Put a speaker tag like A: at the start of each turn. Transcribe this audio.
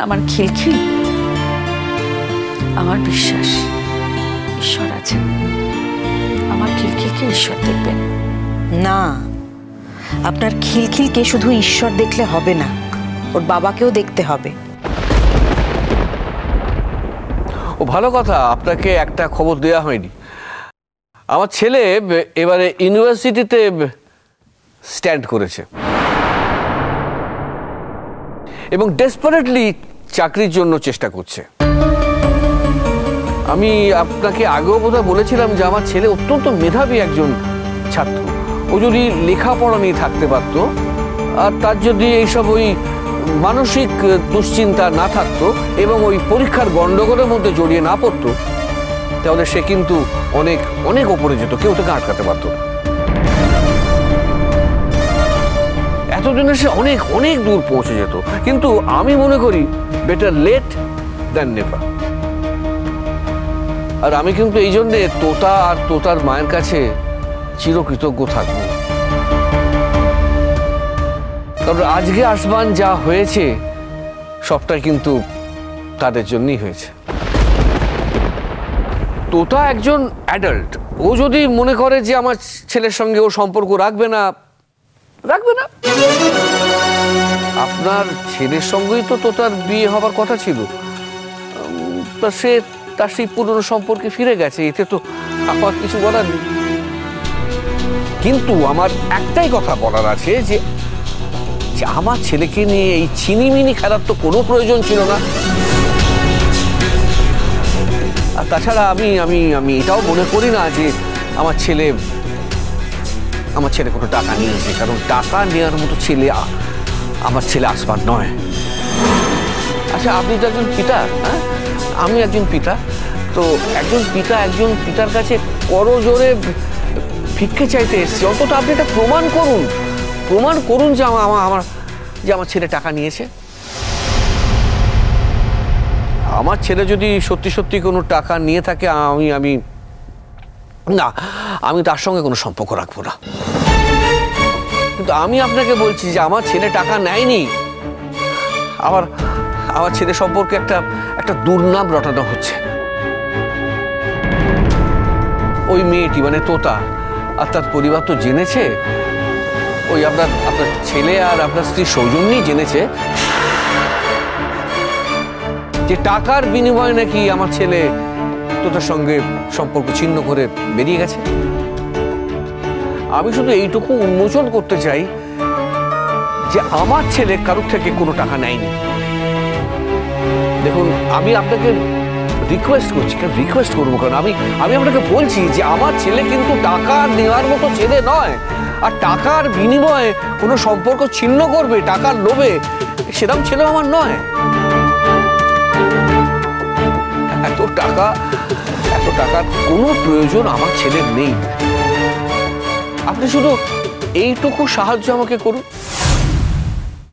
A: আমার খিলখিল, আমার বিশ্বাস ঈশ্বর আছেন, আমার খিলখিলকে ঈশ্বর দেখবেন।
B: না, আপনার খিলখিলকে শুধু ঈশ্বর দেখলে হবে না, ওর বাবাকেও দেখতে হবে।
C: ও ভালো কথা, আপনাকে একটা খবর দেওয়া হয়নি। আমার ছেলে এবারে ইউনিভার্সিটিতে স্ট্যান্ড করেছে এবং ডেসপারেটলি চাকরির জন্য চেষ্টা করছে। আমি আপনাকে আগেও বোধহয় বলেছিলাম যে আমার ছেলে অত্যন্ত মেধাবী একজন ছাত্র। ও যদি লেখাপড়া নিয়ে থাকতে পারত আর তার যদি এইসব ওই মানসিক দুশ্চিন্তা না থাকতো এবং ওই পরীক্ষার গন্ডগোলের মধ্যে জড়িয়ে না পড়তো, তাহলে সে কিন্তু অনেক অনেক ওপরে যেত, কেউ তাকে আটকাতে পারত না। এতদিনে সে অনেক অনেক দূর পৌঁছে যেত। কিন্তু আমি মনে করি বেটার লেট দ্যান নেভার। আর আমি কিন্তু এই জন্যে তোতা আর তোতার মায়ের কাছে চিরকৃতজ্ঞ থাকবো, কারণ আজকে আসবান যা হয়েছে সবটাই কিন্তু তাদের জন্যই হয়েছে। তোতা একজন অ্যাডাল্ট, ও যদি মনে করে যে আমার ছেলের সঙ্গে ও সম্পর্ক রাখবে না, রাখবে না। আপনার ছেলের সঙ্গেই তো তোতার বিয়ে হবার কথা ছিল, সে তার সেই পুরনো সম্পর্কে ফিরে গেছে, এতে তো আমার কিছু বলার নেই। কিন্তু আমার একটাই কথা বলার আছে যে আমার ছেলেকে নিয়ে এই চিনিমিনি খেলার তো কোনো প্রয়োজন ছিল না। আর তাছাড়া আমি আমি আমি এটাও মনে করি না যে আমার ছেলে কোনো টাকা নিয়েছে, কারণ টাকা নেওয়ার মতো ছেলে আমার ছেলে আসবার নয়। আচ্ছা, আপনি তো একজন পিতা, হ্যাঁ, আমি একজন পিতা, তো একজন পিতার কাছে করজোরে ভিক্ষে চাইতে এসেছি, অন্তত আপনি এটা প্রমাণ করুন যে আমার ছেলে টাকা নিয়েছে। আমার ছেলে যদি সত্যি সত্যি কোনো টাকা নিয়ে থাকে, আমি তার সঙ্গে কোনো সম্পর্ক রাখবো না। কিন্তু আমি আপনাকে বলছি যে আমার ছেলে টাকা নেয়নি। আমার ছেলে সম্পর্কে একটা দুর্নাম রটানো হচ্ছে। ওই মেয়েটি মানে তোতা আর তার পরিবার তো জেনেছে, ওই আপনার ছেলে আর আপনার স্ত্রী সৌজন্যই জেনেছে যে টাকার বিনিময়ে নাকি আমার ছেলে তোতার সঙ্গে সম্পর্ক ছিন্ন করে বেরিয়ে গেছে। আমি শুধু এইটুকু উন্মোচন করতে চাই যে আমার ছেলে কারোর থেকে কোনো টাকা নেয়নি। দেখুন, আমি আপনাকে রিকোয়েস্ট করছি, কেন রিকোয়েস্ট করবো কেন, আমি আপনাকে বলছি যে আমার ছেলে কিন্তু টাকা নেওয়ার মতো ছেলে নয়। আর টাকার বিনিময়ে কোনো সম্পর্ক ছিন্ন করবে টাকার লোভে, সেরকম ছেলে আমার নয়। এত টাকার কোনো প্রয়োজন আমার ছেলের নেই। আপনি শুধু এইটুকু সাহায্য আমাকে করুন।